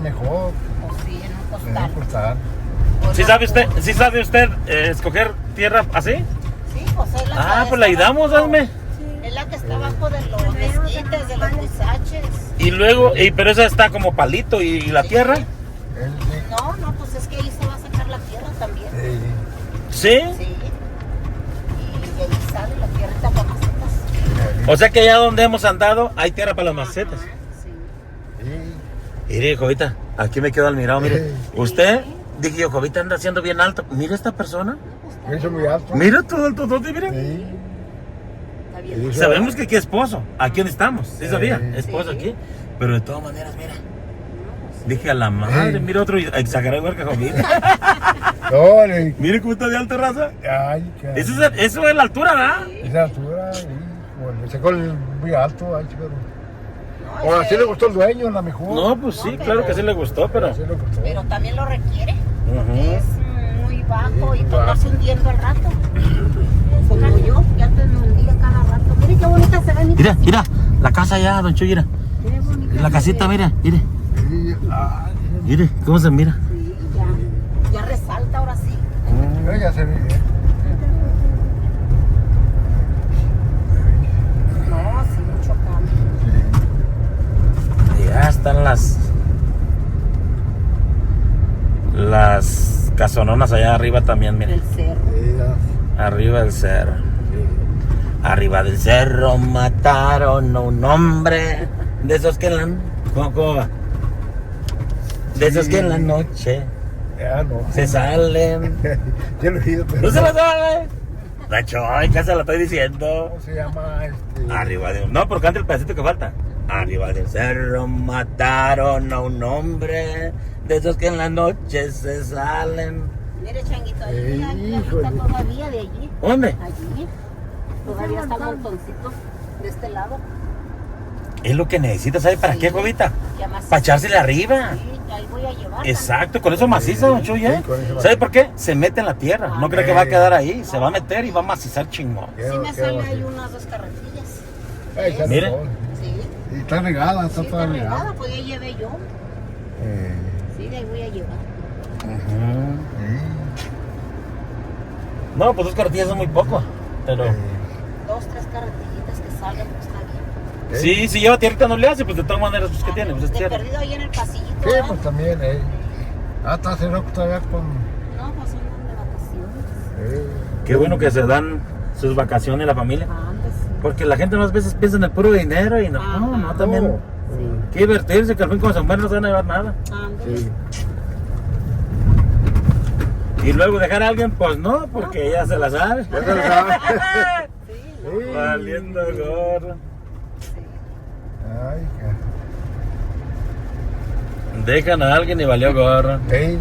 mejor. Pues sí, en un costal. Costal. ¿Sí sabe usted escoger tierra así? Sí, pues es la que Pues la está ayudamos, abajo. hazme. Es la que está abajo de los mezquites, de los huizaches. Y luego, pero esa está como palito y la tierra. No, pues es que ahí se va a sacar la tierra también. ¿Sí? Sí. Y ahí sale la tierrita para macetas. O sea que allá donde hemos andado hay tierra para las macetas. Ajá, sí. Mire, Jovita, aquí me quedo al mirado, mire. Usted, dije yo, Jovita anda haciendo bien alto. Mira esta persona. Eso es muy alto. Mira todo el totote, mira. Sí. Está bien. Sabemos que aquí es esposo. Aquí donde estamos. ¿Sí sabía? Esposo Sí. aquí. Pero de todas maneras, mira. Dije a la madre, mira otro exagerado igual que Jovita. No, Mire cómo está de alta raza. ay, qué. Eso es la altura, ¿verdad? Esa altura, bueno, sacó el muy alto, ay, pero. No, O así le gustó el dueño, a lo mejor. No, pues sí, claro que sí le gustó, pero. Así le gustó. pero también lo requiere. Ujú. Es muy bajo y Sí, pues bajo. vas hundiendo al rato. Como yo, ya te hundía cada rato. Mire qué bonita se ve mi Mira, casita. mira, la casa allá, don Chuy, mira. Qué bonita La se casita, ve. mira, mire. Sí, ay, Mire, ¿cómo se mira? Sí, ya resalta ahora sí. ya se ve. No, sí, mucho cambio. Ya están las casononas allá arriba también, mire. El cerro. Sí, ya. Arriba del cerro. Sí. Arriba del cerro mataron a un hombre. De esos que en la... ¿Cómo va? De esos que en la noche Ya no. se salen. Ya lo he oído, pero. ¿No se la sabe? Nacho, ay, ¿qué se la estoy diciendo? ¿Cómo se llama este? Arriba de... No, porque canta el pedacito que falta. Arriba del cerro mataron a un hombre. De esos que en la noche se salen. Mire, changuito, allí hay Híjole. casita todavía de allí. ¿Dónde? Allí. Todavía está el montoncito de este lado. Es lo que necesita, ¿sabe para Sí. qué, Jovita? Ya más. Para echársele arriba. Sí, ahí voy a llevar. Exacto, con eso maciza, don Chuy, ¿eh? Sí, con eso ¿Sabe por qué? Se mete en la tierra. No cree que va a quedar ahí. Se va a meter y va a macizar chingón. Sí me sale ahí unas 2 carretillas. Ay, ya Mire. no. Sí. Sí, está regada, está Sí, toda está regada. regada, pues ya llevé yo. Sí, de ahí voy a llevar. No, pues 2 carretillas son muy poco. Pero... 2, 3 carretillitas que salgan, pues está bien. Sí, si lleva tierrita no le hace, pues de todas maneras, pues ¿qué tiene? Pues es De tierra. perdido ahí en el pasillito. Sí, ¿verdad? pues también, está cerrado todavía con. No, pues andan de vacaciones. Qué bueno que se dan sus vacaciones la familia. Antes. Porque la gente más veces piensa en el puro dinero y no, no, también. No. Qué divertirse, que al fin como se mueren no se van a llevar nada. Ándale. Sí. Y luego dejar a alguien, pues no, porque ella se la sabe. Ya se lo sabe. Sí, Sí. Valiendo gorro. Ay, Dejan a alguien y valió gorro. Ey,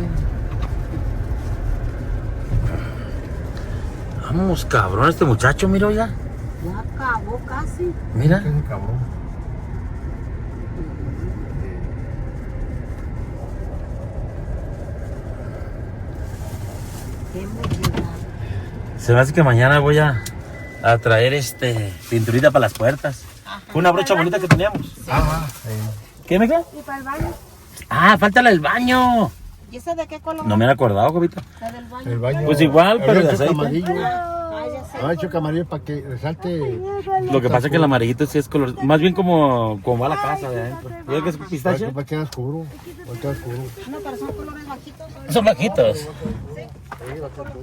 Vamos, cabrón, este muchacho, mira ya. ya acabó casi. Mira. qué cabrón. Hemos llegado. Se me hace que mañana voy a traer pinturita para las puertas. Fue una brocha bonita que teníamos. Ajá, ¿Qué me queda? ¿Y para el baño? Ah, falta la del baño. ¿Y esa de qué color? No me han acordado, Jovita. La del baño. el baño. Pues igual, pero había de hecho aceite. camarillo. Ah, ya sé. Ha hecho camarillo para que resalte. Lo que pasa es que el amarillito sí es color, más bien como va la casa de adentro. ¿Ves que es pistache? Para que quede oscuro. Para que quede oscuro. No, pero son colores bajitos. Son bajitos. Sí, va a ser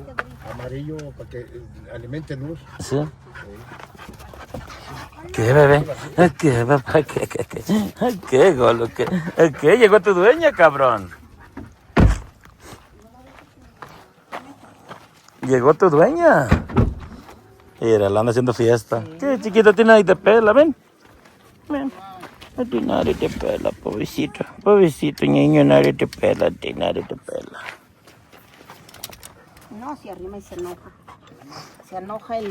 amarillo para que alimente luz. Sí. ¿Qué, bebé? ¿Qué, papá? ¿Qué, golo? ¿Qué? Llegó tu dueña, cabrón. Llegó tu dueña. Mira, la anda haciendo fiesta. ¿Qué, chiquito? Tiene nadie te pela, ven. Ven. A ti nadie te pela, pobrecito. Pobrecito, niño, nadie te pela, a ti nadie te pela. No, se arrima y se enoja. Se enoja el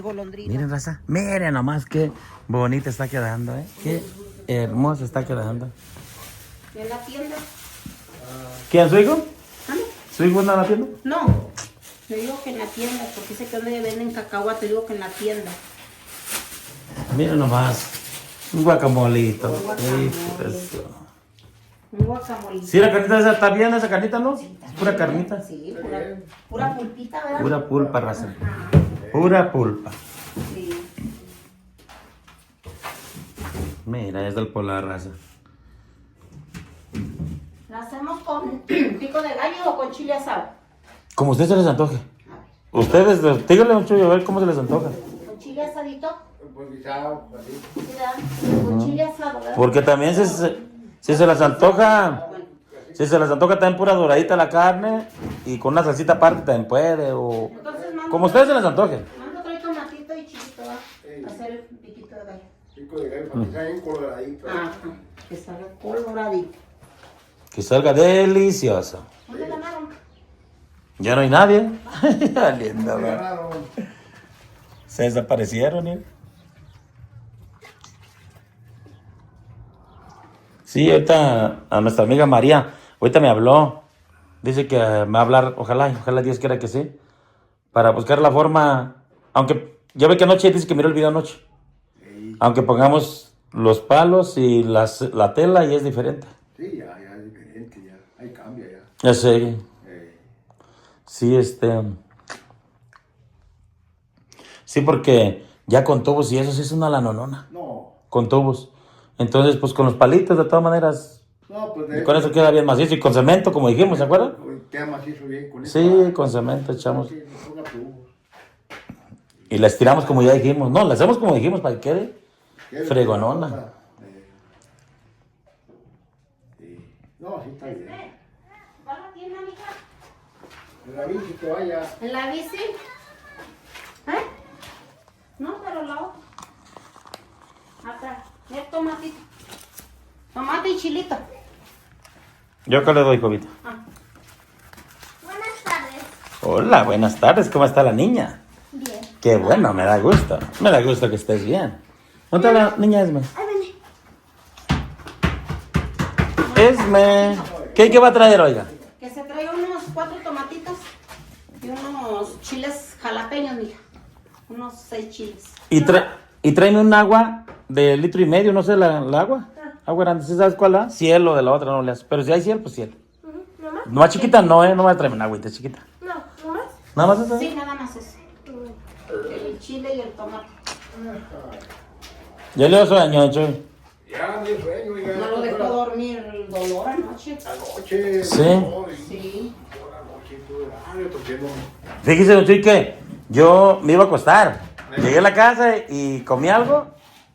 golondrino. Miren, raza. Miren nomás qué bonita está quedando, ¿eh? Qué hermosa está quedando. ¿En la tienda? ¿Quién, su hijo? ¿Ah? ¿Su hijo anda en la tienda? No. Te digo que en la tienda, porque sé que donde venden cacahuate, te digo que en la tienda. Miren nomás. Un guacamolito. Un guacamole. Hijo de su- Un guacamole. Sí, la carnita esa está bien, esa carnita, ¿no? Es pura carnita. Sí, pura pulpita, ¿verdad? Pura pulpa, raza. Pura pulpa. Sí. Mira, es del polar, raza. ¿La hacemos con pico de gallo o con chile asado? Como a ustedes se les antoje. Ustedes, díganle mucho a ver cómo se les antoja. ¿Con chile asadito? Pues guisado, así. Sí, ¿verdad? Con chile asado, ¿verdad? Porque también si se les antoja, si se les antoja también pura doradita la carne y con una salsita aparte también puede. O Entonces, mando, como a ustedes se les antoje. mando trae tomatito y chilito, ¿va? A hacer el piquito de gallo. Pico de gallo para que sea bien coloradito. Ajá. Que salga coloradito. Que salga delicioso. ¿Dónde ganaron? Ya no hay nadie. Linda, ¿verdad? Agarraron. Se desaparecieron, ¿eh? Sí, ahorita a nuestra amiga María, ahorita me habló. Dice que me va a hablar, ojalá Dios quiera que sí, para buscar la forma, aunque ya ve que anoche dice que miró el video anoche. Aunque pongamos los palos y la tela y es diferente. Sí, ya es diferente, ya. Ahí cambia, ya. Ya sé. Sí, sí, porque ya con tubos y eso sí es una lanonona. No, Con tubos. Entonces, pues con los palitos, de todas maneras, no, pues y con eso queda bien macizo. Y con cemento, como dijimos, ¿se acuerdan? Queda macizo bien con eso. Sí, con cemento echamos. Sí, no ponga tubos. Y la estiramos como ya dijimos. No, la hacemos como dijimos para que quede Queda fregonona. Sí. No, sí está bien. ¿Cuál la tiene, amiga? En la bici que vaya. ¿En la bici? ¿Eh? No, pero la otra. Acá. Mira, tomatito. Tomate y chilito. ¿Yo qué le doy, Jovita? Ah. Buenas tardes. Hola, buenas tardes. ¿Cómo está la niña? Bien. Qué bueno, me da gusto. Me da gusto que estés bien. ¿Dónde está la niña Esme? Ahí viene. Esme. ¿Qué va a traer, oiga? Que se traiga unos 4 tomatitos y unos chiles jalapeños, mija. Unos 6 chiles. Y tráeme un agua de 1,5 litros, no sé, la agua. Agua grande, ¿sí sabes cuál es? Cielo de la otra, no le hace. Pero si hay cielo, pues cielo. ¿No más? No más chiquita, no, no va a traerme una agüita chiquita. No, ¿no más? Nada más eso. Sí, nada más ese. El chile y el tomate. Ya le sueño, Chuy. Ya, mi sueño, ya. No lo dejó dormir el dolor anoche. Anoche. Sí. Sí. Fíjese, don Chuy, que yo me iba a acostar. Llegué a la casa y comí algo.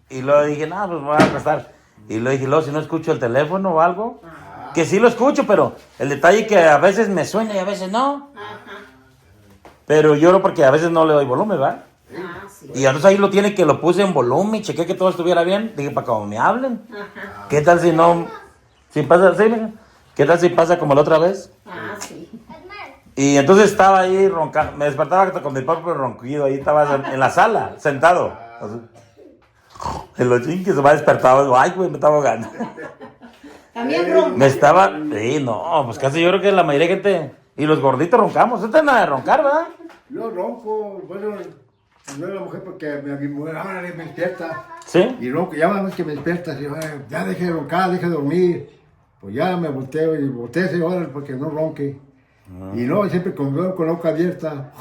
Y luego dije, no, pues me voy a acostar. Y luego dije, luego si no escucho el teléfono o algo. Que sí lo escucho, pero el detalle es que a veces me suena y a veces no. Ajá. Pero lloro porque a veces no le doy volumen, ¿verdad? Ah, sí. Y entonces ahí lo tiene que lo puse en volumen, chequé que todo estuviera bien. Dije, para cuando me hablen. Ajá. ¿Qué tal si no? Si pasa, sí, mija. ¿Qué tal si pasa como la otra vez? Ah, sí. Y entonces estaba ahí roncando. Me despertaba con mi propio ronquido. Ahí estaba en la sala, sentado. Así. En los chinques se me ha despertado. Ay, güey, me estaba ahogando. También ronca. Me estaba. Sí, no, pues casi yo creo que la mayoría de gente. Y los gorditos roncamos. Usted nada de roncar, ¿verdad? Yo ronco, bueno, no es la mujer porque mi mujer ahora me despierta. Sí. Y ronco, ya una vez que me despierta, así, ya deje de roncar, deje de dormir. Pues ya me volteo y volteo ese hora porque no ronque. Y no, siempre con la boca abierta.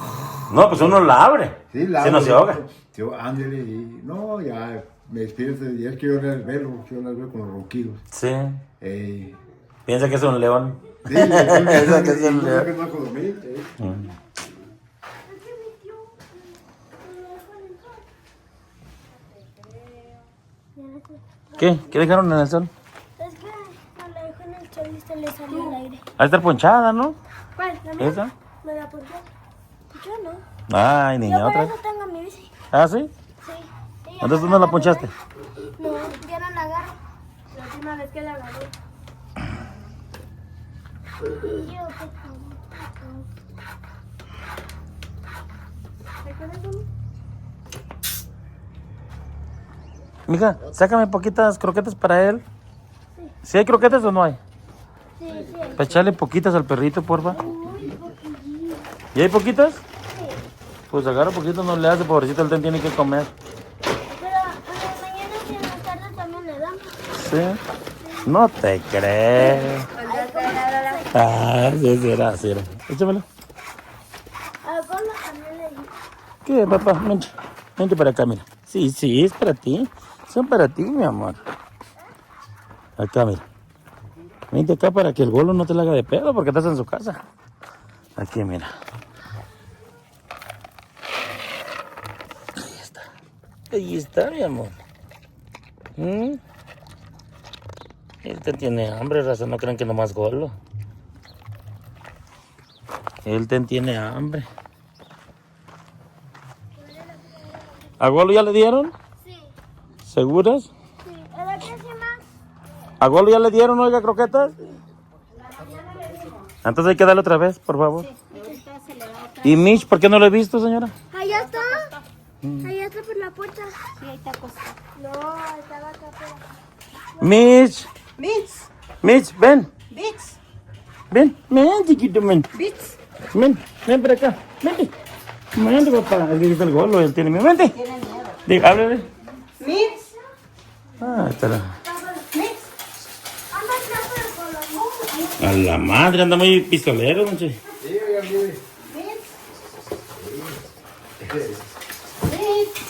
No, pues uno la abre. Sí, la Si no se ahoga. Yo, ándele, y no, ya me despierto. Y es que yo las veo con los ronquidos. Sí. Eh, Piensa que es un león. sí, Esa que es el yo león. que no puedo dormir. ¿Qué? ¿Qué dejaron en el sol? Es que no la dejó en el sol y se le salió el aire. Va a estar ponchada, ¿no? ¿Cuál? ¿La mía? ¿Esa? Me la ponchó. Yo no. Ay, Yo niña, por otra eso vez. tengo mi bici. ¿Ah, sí? Sí. Ella Entonces tú no la ponchaste. No, ya no la agarro. La última vez que la agarré. ¿Recuerdas uno? Mija, sácame poquitas croquetas para él. ¿Sí hay croquetas o no hay? Sí, sí. Para echarle poquitas al perrito, porfa. Muy poquillo. ¿Y hay poquitas? Sí. Pues agarra poquito, no le hace, pobrecito, él tiene que comer. Pero en las mañanas y en las tardes también le damos. Sí. No te creo. Ah, sí, será, será. Échamelo. A Golo también le di. ¿Qué, papá? Vente. Vente para acá, mira. Sí, sí, es para ti. Son para ti, mi amor. Acá, mira. Vente acá para que el Golo no te la haga de pedo porque estás en su casa. Aquí, mira. Ahí está. Ahí está, mi amor. ¿Mm? Él te tiene hambre, raza. No crean que nomás Golo. Él te tiene hambre. ¿A Golo ya le dieron? Sí, ¿Seguras? sí. ¿A la próxima? ¿A Golo ya le dieron, oiga, croquetas? Entonces hay que darle otra vez, por favor. ¿Y Mitch, por qué no lo he visto, señora? Allá está. Allá está por la puerta. Sí, ahí está acostado. No, estaba acá afuera. Mitch, Bits, Mitch, ven, Bits, ven, chiquito, ven. Bits. Ven para acá, vente. Vente, papá. Aquí está el Golo, él tiene miedo. Vente. Tiene miedo. Diga, háblale. Bits, Ah, espera. Bits. Anda acá por el Golo. A la madre, anda muy pistolero, noche. Sí, oiga, mire. Bits. Bits. Bits.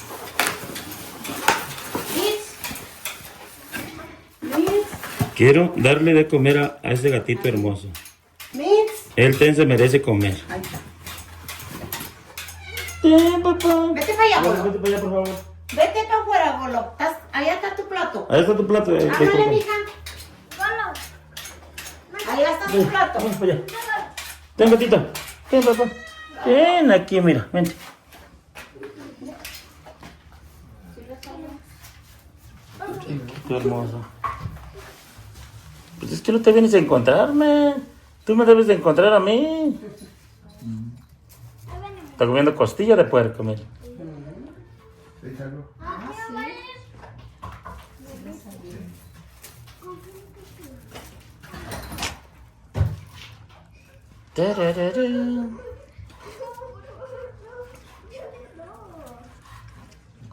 Bits. Quiero darle de comer a ese gatito hermoso. Bits. Él también se merece comer. Ahí está. Papá. Vete para allá, Golo. Vete para allá, por favor. Vete para afuera, Golo. Allá está tu plato. Ahí está tu plato. Ándale, mija. Golo. Allá está tu plato. Vamos para allá. Ten, gatito. Ten, papá. Ven aquí, mira. Vente. Qué hermoso. Pues es que no te vienes a encontrarme. Tú me debes de encontrar a mí. Está comiendo costilla de puerco, mira. Sí, salgo.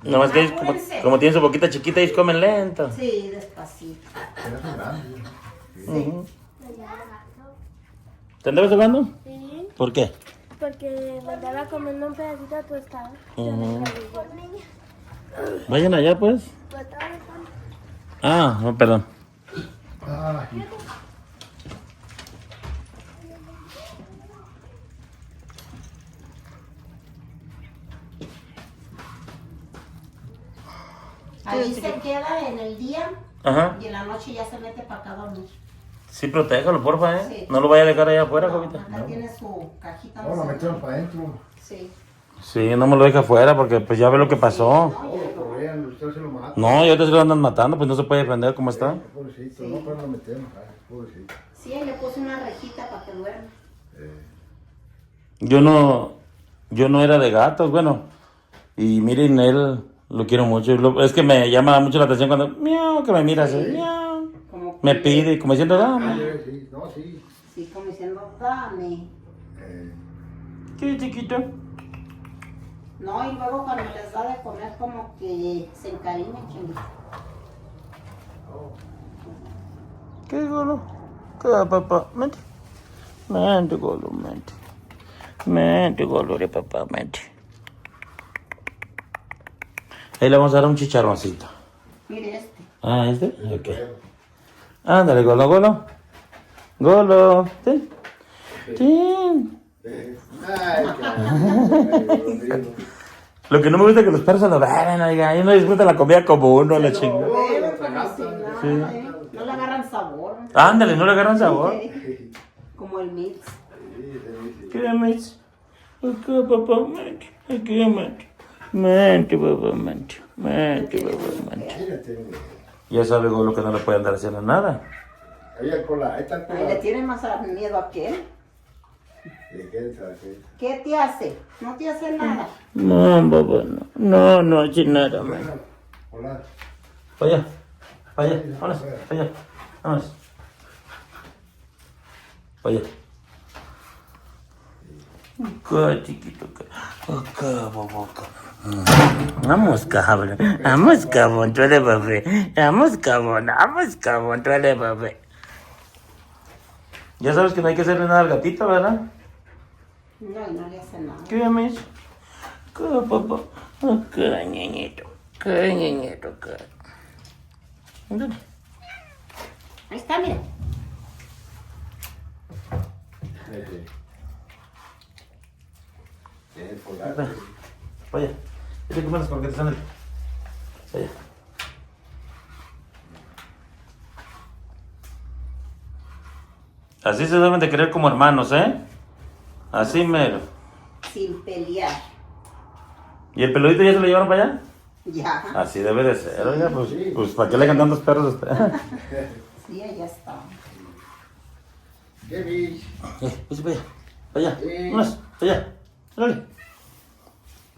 Nomás que ellos, como tienen su boquita chiquita, ellos comen lento. Sí, despacito. Era su grande. Ujú. ¿Te andabas hablando? Sí, ¿Por qué? porque me andaba comiendo un pedacito de tostada. Ujú. Vayan allá, pues. Pues estaba dejando. Ah, no, perdón. Ay, Ahí se queda en el día Ajá. y en la noche ya se mete para acá a dormir. Sí, protéjalo, porfa, ¿eh? Sí. No lo vaya a dejar allá afuera, No, jovita. acá tiene su cajita. no, lo metieron para adentro. Sí. Sí, no me lo deja afuera porque pues ya ve lo que pasó. No, lo corrían, usted se lo mata. No, y ahorita se lo andan matando, pues no se puede defender cómo está. Pobrecito, no, pero lo metieron, ay, pobrecito. Sí, le puse una rejita para que duerma. Yo no era de gatos, bueno. Y miren, él lo quiero mucho. Es que me llama mucho la atención cuando miau, que me mira así, miau. Como Me pide, como diciendo, Ah, dame. sí, no, sí. Sí, como diciendo, dame. Qué chiquito. No, y luego cuando les da de comer como que se encariña, chinguito. ¿Qué Golo? ¿Qué papá? Mente. Mente, Golo, mente. Mente, Golo, de papá, mente. Ahí le vamos a dar un chicharroncito. Mire este. Ah, ¿este? Ok. Ándale, Golo, Golo. Golo. Ten. Ten. Ay, qué Lo que no me gusta es que los perros se lo beben, oiga. Ellos no disfrutan la comida como uno, la chingada. Bebe como si nada, ¿eh? No le agarran sabor. Ándale, no le agarran sabor. Como el mix. ¿Qué, Mitch? Acá, papá, mente. Aquí, mente. Mente, papá, mente. Mente, papá, mente. Ya sabe, Golo, que no le puede andar haciendo nada. Ahí el cola, ahí está el Ay, le cola. tiene más miedo a aquel. ¿Qué? ¿Qué te hace? No te hace nada. No, papá, no. No, no hace nada, man. Hola. Para allá. Para allá. Vámonos. Para allá. Vámonos. Para allá. Acá, chiquito, acá, boca. Vamos, cabrón. Vamos, cabrón, tú eres bebé. Vamos, cabrón, tú eres bebé. Ya sabes que no hay que hacerle nada al gatito, ¿verdad? No le hace nada. ¿Qué me hizo? Acá, papá. Acá, ñeñito. Acá, ñeñito, acá. ¿Dónde? Ahí está, mira. Vaya. Vete con las croquetas, ándale. Vaya. Así se deben de querer como hermanos, ¿eh? Así mero. Sin pelear. ¿Y el peludito ya se lo llevaron para allá? Ya. Así debe de ser, oiga, pues ¿para qué le cantan tantos perros a usted? Sí, allá está. ¿Qué vis? Pues para allá, unas, para allá, dale.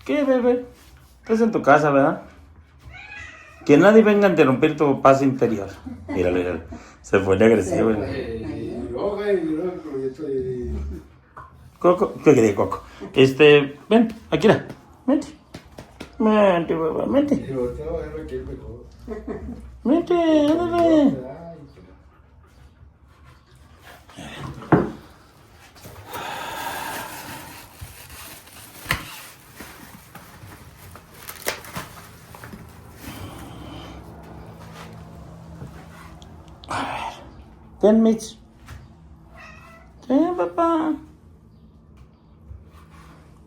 ¿Qué, bebé? Estás en tu casa, ¿verdad? Que nadie venga a interrumpir tu paz interior. Míralo. Se pone agresivo. Coco, ¿qué quería Coco? Ven, Akira, vente. Vente, bebé, vente. Vente, ándale. Ten, Mitch. Ten, papá.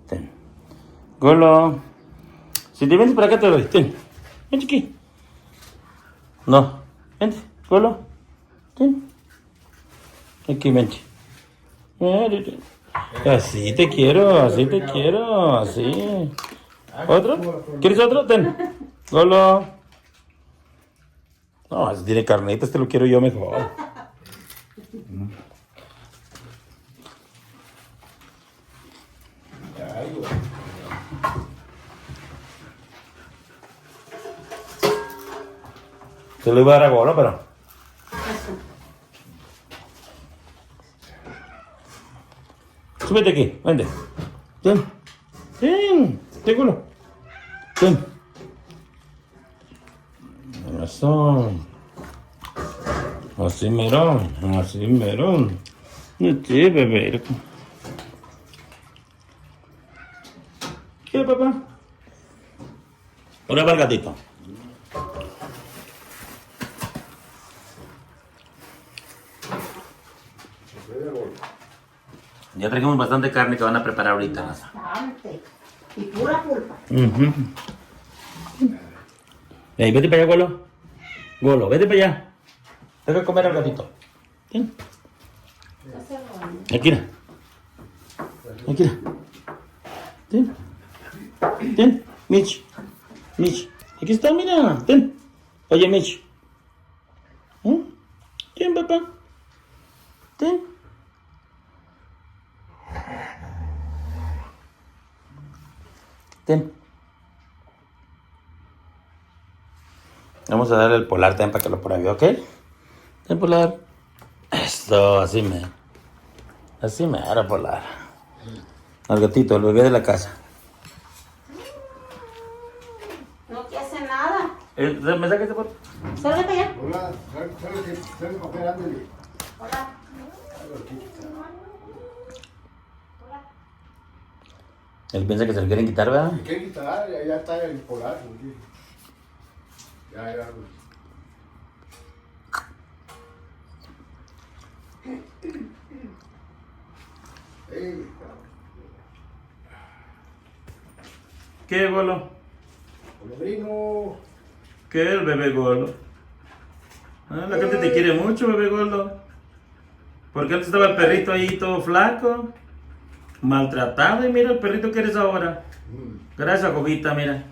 Ten. Golo. Si te vienes para acá te lo doy. Ten. Vente aquí. No. Vente. Golo. Ten. Aquí, vente. Así te quiero, así te quiero, así. ¿Otro? ¿Quieres otro? Ten. Golo. No, si tiene carnitas, te lo quiero yo mejor. Se lo iba a dar a Golo, pero... Súbete aquí, vente. Ten. Ten, Golo. Ten. Eso. Así mero, así mero. Sí, bebé. ¿Qué, papá? Ahora va el gatito. Ya trajimos bastante carne que van a preparar ahorita. Bastante. Y pura pulpa. Ey, vete para allá, Golo. Golo, vete para allá. Deja comer al gatito. Ten. Akira. Akira. Ten. Ten. Mitch. Aquí está, mira. Ten. Oye, Mitch. Ten, papá. Ten. Ten. Vamos a darle el polar también para que lo pruebe, ¿ok? El polar. Esto, así me hará polar. Al gatito, el bebé de la casa. No te hace nada. ¿Me saca este por? Sale para allá. Hola, sale papel, ándale. Hola. Él piensa que se lo quieren quitar, ¿verdad? ¿Qué quitar? Ya está el polar. Ya. ¿Qué, Golo? Sobrino. ¿Qué es el bebé Golo? La gente te quiere mucho, bebé Golo. Porque antes estaba el perrito ahí todo flaco, maltratado, y mira el perrito que eres ahora. Gracias, Jovita, mira.